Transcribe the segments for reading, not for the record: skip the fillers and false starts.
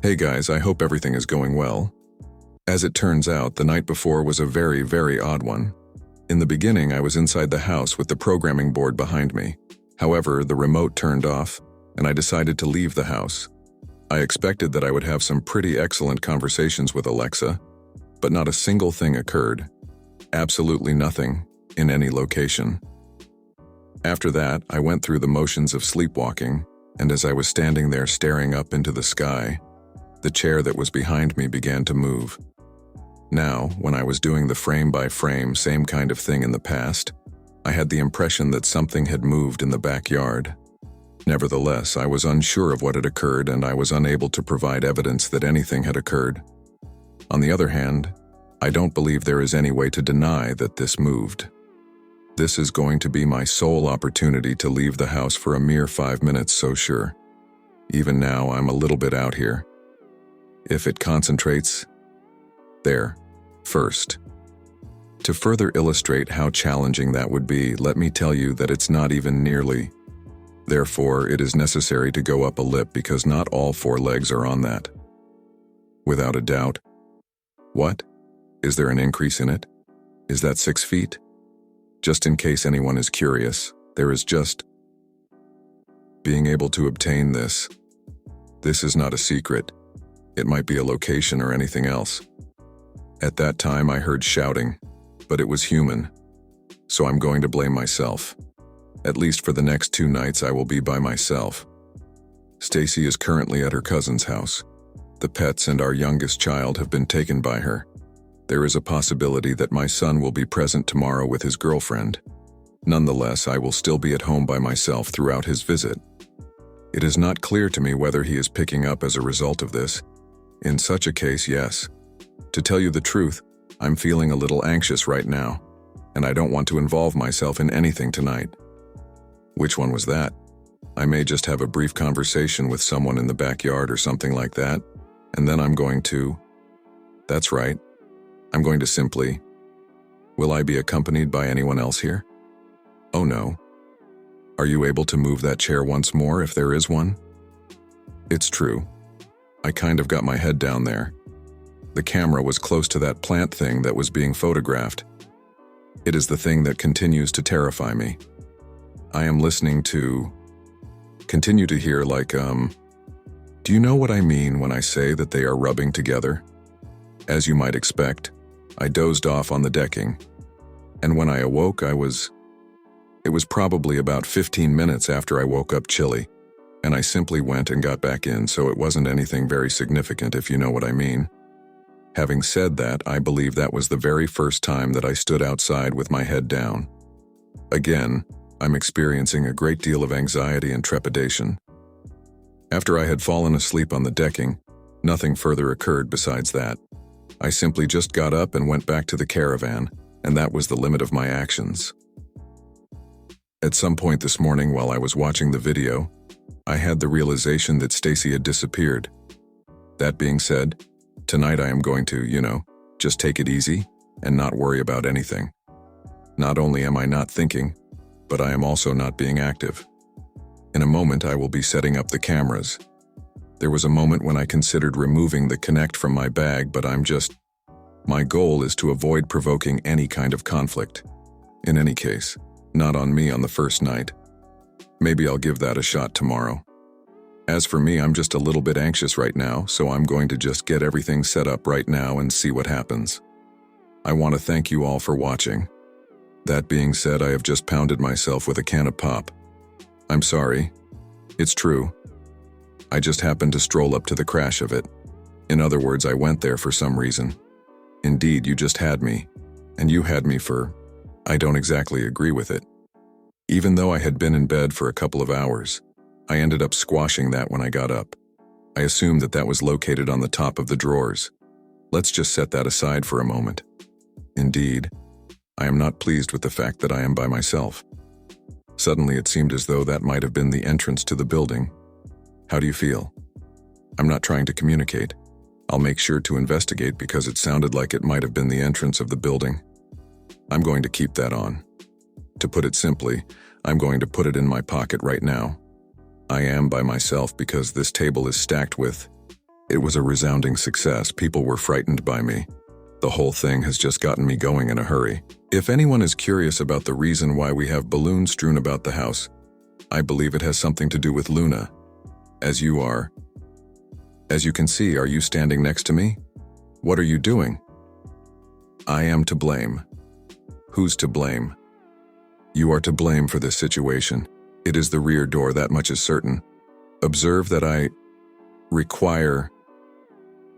Hey guys, I hope everything is going well. As it turns out, the night before was a very, very odd one. In the beginning, I was inside the house with the programming board behind me. However, the remote turned off, and I decided to leave the house. I expected that I would have some pretty excellent conversations with Alexa, but not a single thing occurred. Absolutely nothing, in any location. After that, I went through the motions of sleepwalking, and as I was standing there staring up into the sky, the chair that was behind me began to move. Now, when I was doing the frame-by-frame same kind of thing in the past, I had the impression that something had moved in the backyard. Nevertheless, I was unsure of what had occurred and I was unable to provide evidence that anything had occurred. On the other hand, I don't believe there is any way to deny that this moved. This is going to be my sole opportunity to leave the house for a mere 5 minutes, so sure. Even now, I'm a little bit out here. If it concentrates, there, first. To further illustrate how challenging that would be, let me tell you that it's not even nearly. Therefore, it is necessary to go up a lip because not all 4 legs are on that. Without a doubt. What? Is there an increase in it? Is that 6 feet? Just in case anyone is curious, there is just being able to obtain this. This is not a secret. It might be a location or anything else. At that time, I heard shouting, but it was human. So I'm going to blame myself. At least for the next 2 nights, I will be by myself. Stacy is currently at her cousin's house. The pets and our youngest child have been taken by her. There is a possibility that my son will be present tomorrow with his girlfriend. Nonetheless, I will still be at home by myself throughout his visit. It is not clear to me whether he is picking up as a result of this. In such a case, yes. To tell you the truth, I'm feeling a little anxious right now, and I don't want to involve myself in anything tonight. Which one was that? I may just have a brief conversation with someone in the backyard or something like that, and then I'm going to... That's right. I'm going to simply... Will I be accompanied by anyone else here? Oh no. Are you able to move that chair once more if there is one? It's true. I kind of got my head down there. The camera was close to that plant thing that was being photographed. It is the thing that continues to terrify me. I am listening to... Continue to hear like, Do you know what I mean when I say that they are rubbing together? As you might expect, I dozed off on the decking. And when I awoke, It was probably about 15 minutes after I woke up chilly. And I simply went and got back in, so it wasn't anything very significant, if you know what I mean. Having said that, I believe that was the very first time that I stood outside with my head down. Again, I'm experiencing a great deal of anxiety and trepidation. After I had fallen asleep on the decking, nothing further occurred besides that. I simply just got up and went back to the caravan, and that was the limit of my actions. At some point this morning while I was watching the video, I had the realization that Stacy had disappeared. That being said, tonight I am going to, just take it easy and not worry about anything. Not only am I not thinking, but I am also not being active. In a moment I will be setting up the cameras. There was a moment when I considered removing the Kinect from my bag, but my goal is to avoid provoking any kind of conflict. In any case, not on me on the first night. Maybe I'll give that a shot tomorrow. As for me, I'm just a little bit anxious right now, so I'm going to just get everything set up right now and see what happens. I want to thank you all for watching. That being said, I have just pounded myself with a can of pop. I'm sorry. It's true. I just happened to stroll up to the crash of it. In other words, I went there for some reason. Indeed, you just had me. And you had me for... I don't exactly agree with it. Even though I had been in bed for a couple of hours, I ended up squashing that when I got up. I assumed that that was located on the top of the drawers. Let's just set that aside for a moment. Indeed, I am not pleased with the fact that I am by myself. Suddenly it seemed as though that might have been the entrance to the building. How do you feel? I'm not trying to communicate. I'll make sure to investigate because it sounded like it might have been the entrance of the building. I'm going to keep that on. To put it simply, I'm going to put it in my pocket right now. I am by myself because this table is stacked with It was a resounding success. People were frightened by me. The whole thing has just gotten me going in a hurry. If anyone is curious about the reason why we have balloons strewn about the house, I believe it has something to do with Luna, as you are. As you can see, are you standing next to me? What are you doing? I am to blame. Who's to blame? You are to blame for this situation. It is the rear door, that much is certain. Observe that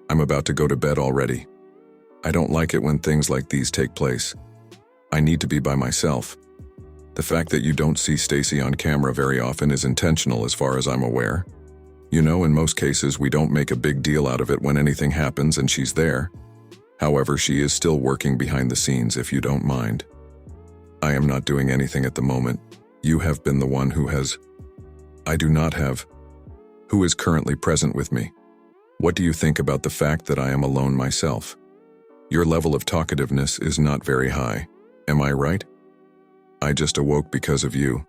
I'm about to go to bed already. I don't like it when things like these take place. I need to be by myself. The fact that you don't see Stacy on camera very often is intentional as far as I'm aware. You know, in most cases we don't make a big deal out of it when anything happens and she's there. However, she is still working behind the scenes, if you don't mind. I am not doing anything at the moment. You have been the one who has. I do not have. Who is currently present with me? What do you think about the fact that I am alone myself? Your level of talkativeness is not very high. Am I right? I just awoke because of you.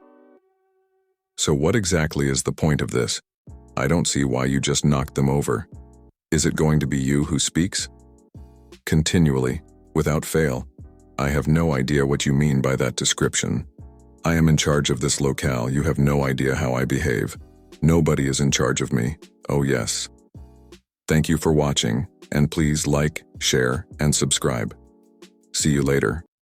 So what exactly is the point of this? I don't see why you just knocked them over. Is it going to be you who speaks? Continually, without fail. I have no idea what you mean by that description. I am in charge of this locale. You have no idea how I behave. Nobody is in charge of me. Oh yes. Thank you for watching, and please like, share, and subscribe. See you later.